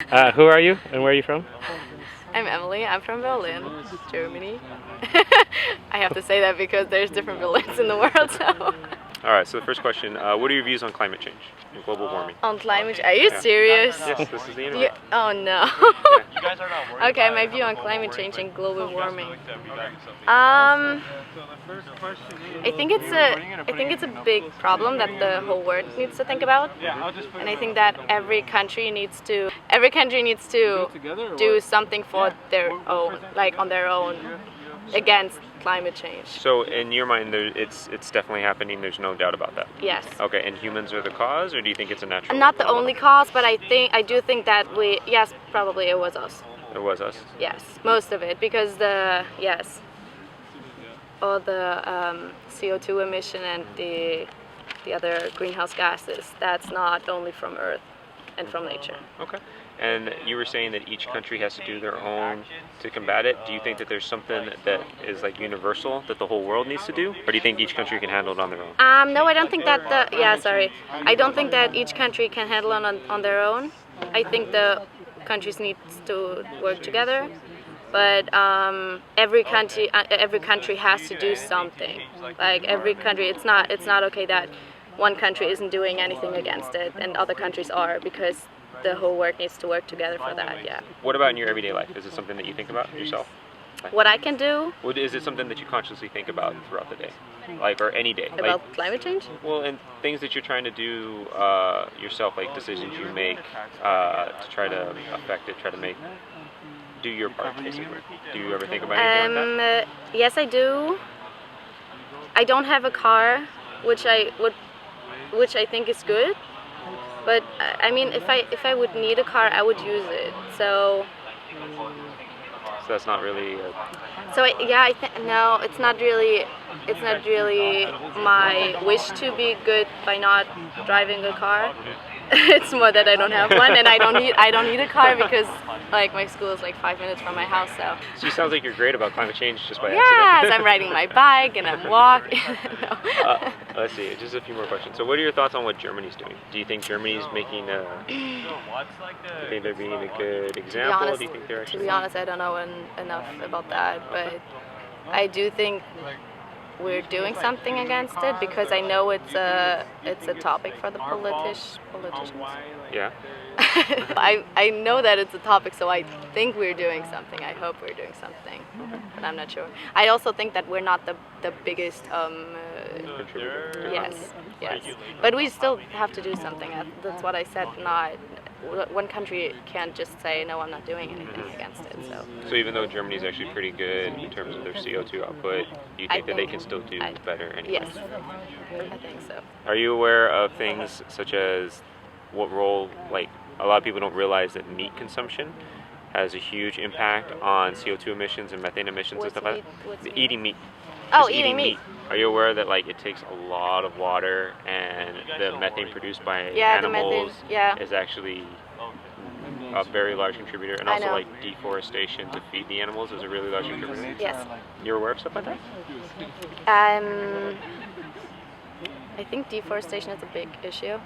Who are you and where are you from? I'm Emily. I'm from Berlin, Germany. I have to say that because there's different Berlins in the world. So. All right, so the first question, what are your views on climate change and global warming? On climate, are you serious? Yes, this is the internet. Oh no. Okay, my view on climate change and global warming. I think it's a big problem that the whole world needs to think about, and I think that every country needs to do something for their own, like on their own, against climate change. So in your mind, it's definitely happening. There's no doubt about that. Yes. Okay, and humans are the cause, or do you think it's a natural? Not the only cause, but I do think that yes, probably it was us. It was us. Yes, most of it, because all the CO2 emission and the other greenhouse gases, that's not only from Earth and from nature. Okay. And you were saying that each country has to do their own to combat it. Do you think that there's something that is like universal that the whole world needs to do, or do you think each country can handle it on their own? No, I don't think that I don't think that each country can handle it on their own. I think the countries need to work together, but every country has to do something. Like every country, it's not okay that one country isn't doing anything against it and other countries are, because the whole world needs to work together for that. Yeah. What about in your everyday life? Is it something that you think about yourself? What I can do? Is it something that you consciously think about throughout the day, like, or any day? About climate change? Well, and things that you're trying to do yourself, like decisions you make to try to affect it, do your part, basically. Do you ever think about anything like that? Yes, I do. I don't have a car, which I think is good. But I mean, if I would need a car, I would use it. So that's not really. No, it's not really. It's not really my wish to be good by not driving a car. It's more that I don't have one, and I don't need a car because like my school is like 5 minutes from my house. So you sounds like you're great about climate change just by accident. Yes, I'm riding my bike and I'm walking. No. Let's see, just a few more questions. So what are your thoughts on what Germany's doing? Do you think Germany's making do you think they're being a good example? Do you think they're actually? To be honest, I don't know enough about that, but I do think we're doing something against it, because I know it's a topic for the politicians. Yeah. I know that it's a topic, so I think we're doing something. I hope we're doing something, but I'm not sure. I also think that we're not the biggest contributor. Yes, but we still have to do something. That's what I said. One country can't just say no, I'm not doing anything against it. So even though Germany's actually pretty good in terms of their CO2 output, you think that they can still do better anyway? Yes, I think so. Are you aware of things such as what role, like, a lot of people don't realize that meat consumption has a huge impact on CO2 emissions and methane emissions and stuff like that? Eating meat. Oh, eating meat. Are you aware that like it takes a lot of water, and the methane produced by animals is actually a very large contributor, and also like deforestation to feed the animals is a really large contributor? Yes. You're aware of stuff like that? I think deforestation is a big issue,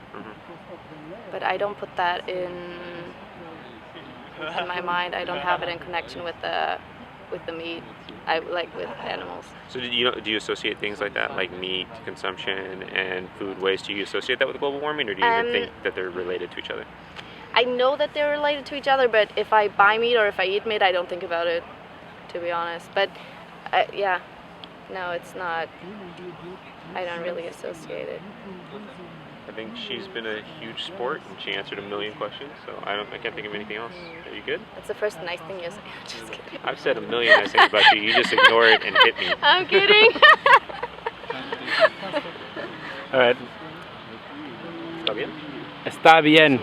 but I don't put that in my mind. I don't have it in connection with the meat. I like with animals. So do you associate things like that, like meat consumption and food waste? Do you associate that with global warming, or do you even think that they're related to each other? I know that they're related to each other, but if I buy meat or if I eat meat, I don't think about it, to be honest. But no, it's not. I don't really associate it. I think she's been a huge sport, and she answered a million questions, so I can't think of anything else. Are you good? That's the first nice thing you say. Just kidding. I've said a million nice things about you. You just ignore it and hit me. I'm kidding. All right. ¿Está bien? Está bien.